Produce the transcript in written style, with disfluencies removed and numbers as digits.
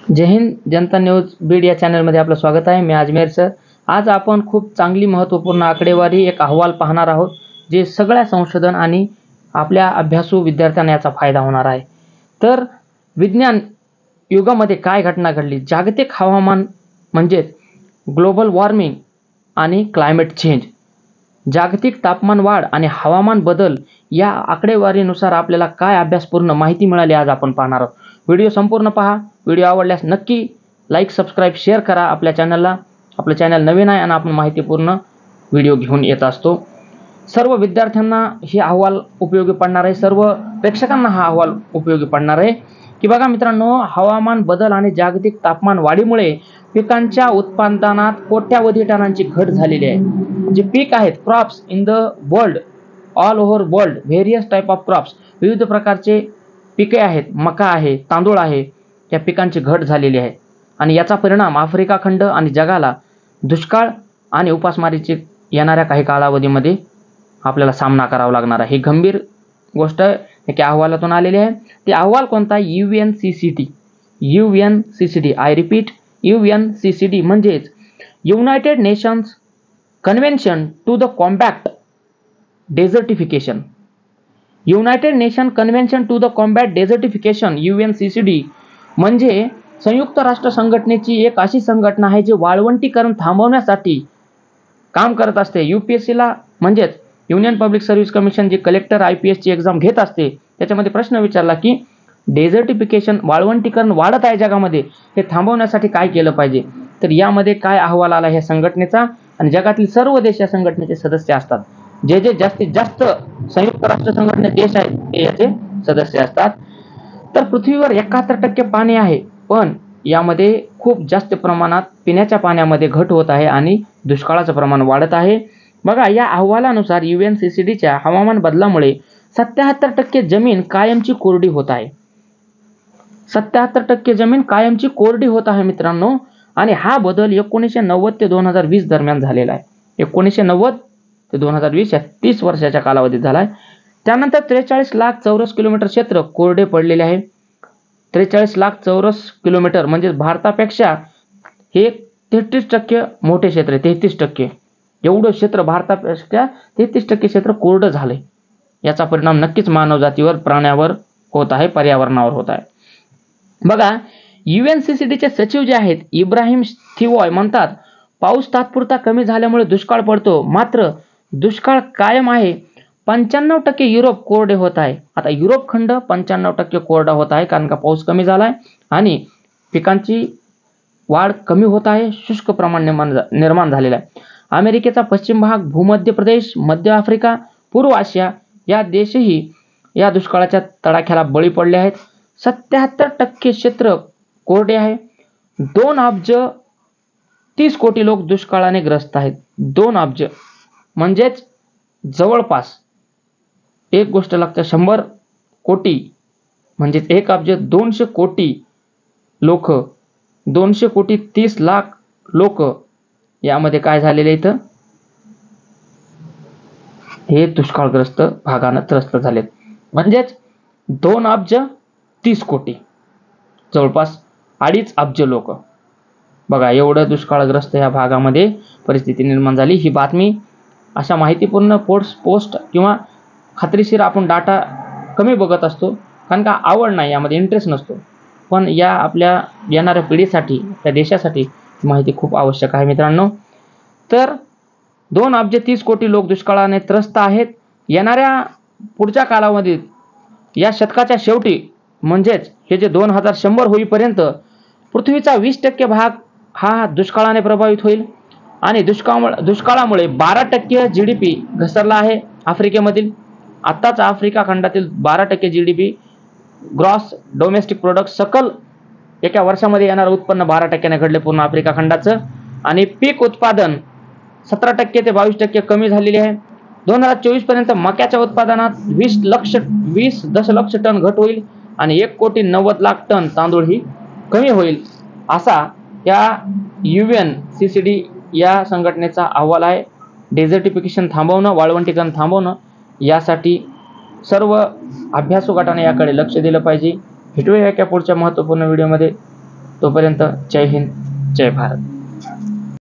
जय हिंद. जनता news Beed या चॅनलमध्ये आपलं स्वागत आहे. मी अजमेर सर. आज आपण खूप चांगली महत्त्वपूर्ण आकडेवारी एक अहवाल पाहणार आहोत, जे सगळ्या संशोधन आणि आपल्या अभ्यासू विद्यार्थ्यांना याचा फायदा होणार आहे. तर विज्ञान युगामध्ये काय घटना घडली, जागतिक हवामान म्हणजे ग्लोबल वॉर्मिंग आणि क्लायमेट चेंज, जागतिक तापमान वाढ आणि हवामान बदल या आकडेवारीनुसार आपल्याला काय अभ्यासपूर्ण माहिती मिळाली आज आपण पाहणार आहोत. व्हिडिओ संपूर्ण पहा. व्हिडिओ आवडल्यास नक्की लाईक, सबस्क्राईब, शेअर करा आपल्या चॅनलला. आपलं चॅनल नवीन आहे आणि आपण माहितीपूर्ण व्हिडिओ घेऊन येत असतो. सर्व विद्यार्थ्यांना हे अहवाल उपयोगी पडणार आहे. सर्व प्रेक्षकांना हा अहवाल उपयोगी पडणार आहे. की बघा मित्रांनो, हवामान बदल आणि जागतिक तापमान वाढीमुळे पिकांच्या उत्पादनात कोट्यावधी टनांची घट झालेली आहे. जे पीक आहेत, crops in the world, all over world, various type of crops, विविध प्रकारचे पिके आहेत, मका आहे, तांदूळ आहे, या पिकांची घट झालेली आहे. आणि याचा परिणाम आफ्रिका खंड आणि जगाला दुष्काळ आणि उपासमारीची येणाऱ्या काही कालावधीमध्ये आपल्याला सामना करावा लागणार आहे. ही गंभीर गोष्ट एका अहवालातून आलेली आहे. ते अहवाल कोणता? UNCCD. आय रिपीट, UNCCD म्हणजेच United Nations convention to the combat desertification. United Nation convention to the combat desertification, UNCCD म्हणजे संयुक्त राष्ट्र संघटनेची एक अशी संघटना आहे जी वाळवंटीकरण थांबवण्यासाठी काम करत असते. UPSCला म्हणजेच युनियन पब्लिक सर्व्हिस कमिशन, जे कलेक्टर IPS ची एक्झाम घेत असते, त्याच्यामध्ये प्रश्न विचारला की डेझर्टिफिकेशन, वाळवंटीकरण वाढत आहे जगामध्ये, हे थांबवण्यासाठी काय केलं पाहिजे. तर यामध्ये काय अहवाल आला ह्या संघटनेचा, आणि जगातील सर्व देश या संघटनेचे सदस्य असतात. जे जे जास्तीत जास्त संयुक्त राष्ट्र संघटनेचे देश आहेत ते याचे सदस्य असतात. तर पृथ्वीवर 71% पाणी आहे, पण यामध्ये खूप जास्त प्रमाणात पिण्याच्या पाण्यामध्ये घट होत आहे आणि दुष्काळाचं प्रमाण वाढत आहे. बघा, या अहवालानुसार UNCCDच्या हवामान बदलामुळे 77% जमीन कायमची कोरडी होत आहे. 77% जमीन कायमची कोरडी होत आहे मित्रांनो. आणि हा बदल 1990 ते 2020 दरम्यान झालेला आहे. 1990 ते 2020 या 30 वर्षाच्या कालावधीत झाला आहे. त्यानंतर 43 लाख चौरस किलोमीटर क्षेत्र कोरडे पडलेले आहे. 43 लाख चौरस किलोमीटर म्हणजे भारतापेक्षा हे 33% मोठे क्षेत्र आहे. 33% एवढं क्षेत्र, भारतापेक्षा 33% क्षेत्र कोरडं झालंय. याचा परिणाम नक्कीच मानवजातीवर, प्राण्यावर होत आहे, पर्यावरणावर होत आहे. बघा, UNCCDचे सचिव जे आहेत इब्राहिम थिवॉय म्हणतात, पाऊस तात्पुरता कमी झाल्यामुळे दुष्काळ पडतो, मात्र दुष्काळ कायम आहे. 95% युरोप कोरडे होत आहे. आता युरोप खंड 95% कोरडा होत आहे, कारण का पाऊस कमी झालाय आणि पिकांची वाढ कमी होत आहे, शुष्क प्रमाण निर्माण झालेलं आहे. अमेरिकेचा पश्चिम भाग, भूमध्य प्रदेश, मध्य आफ्रिका, पूर्व आशिया या देशही या दुष्काळाच्या तडाख्याला बळी पडले आहेत. 77% क्षेत्र कोरडे आहे. 2 अब्ज 30 कोटी लोक दुष्काळाने ग्रस्त आहेत. 2 अब्ज म्हणजेच जवळपास एक गोष्ट लक्षात, 100 कोटी म्हणजे 1 अब्ज 200 कोटी लोक, 200 कोटी 30 लाख लोक यामध्ये काय झालेले इथं, हे दुष्काळग्रस्त भागानं त्रस्त झालेत. म्हणजेच 2 अब्ज 30 कोटी, जवळपास 2.5 अब्ज लोक. बघा, एवढं दुष्काळग्रस्त या भागामध्ये परिस्थिती निर्माण झाली. ही बातमी अशा माहितीपूर्ण पोस्ट किंवा खात्रीशीर आपण डाटा कमी बघत असतो, कारण का आवड नाही, यामध्ये इंटरेस्ट नसतो. पण या आपल्या येणाऱ्या पिढीसाठी, त्या देशासाठी माहिती खूप आवश्यक आहे मित्रांनो. तर 2 अब्ज 30 कोटी लोक दुष्काळाने त्रस्त आहेत. येणाऱ्या पुढच्या कालावधीत, या शतकाच्या शेवटी म्हणजेच हे जे 2100 होईपर्यंत पृथ्वीचा 20% भाग हा दुष्काळाने प्रभावित होईल. आणि दुष्काळामुळे 12% GDP घसरला आहे आफ्रिकेमधील. आत्ताच आफ्रिका खंडातील 12% GDP, ग्रॉस डोमेस्टिक प्रोडक्ट, सकल एका वर्षामध्ये येणारं उत्पन्न 12% घडले पूर्ण आफ्रिका खंडाचं. आणि पीक उत्पादन 17% ते 22% कमी झालेले आहे. 2024 पर्यंत मक्याच्या उत्पादनात 20 दशलक्ष टन घट होईल आणि 1,90,00,000 टन तांदूळ ही कमी होईल, असा या UNCCD या संघटनेचा अहवाल आहे. डेझर्टिफिकेशन थांबवणं, वाळवंटीकरण थांबवणं, यासाठी सर्व अभ्यासू गटाने याकडे लक्ष दिलं पाहिजे. भेटूया एका पुढच्या महत्त्वपूर्ण व्हिडिओमध्ये. तोपर्यंत जय हिंद, जय भारत.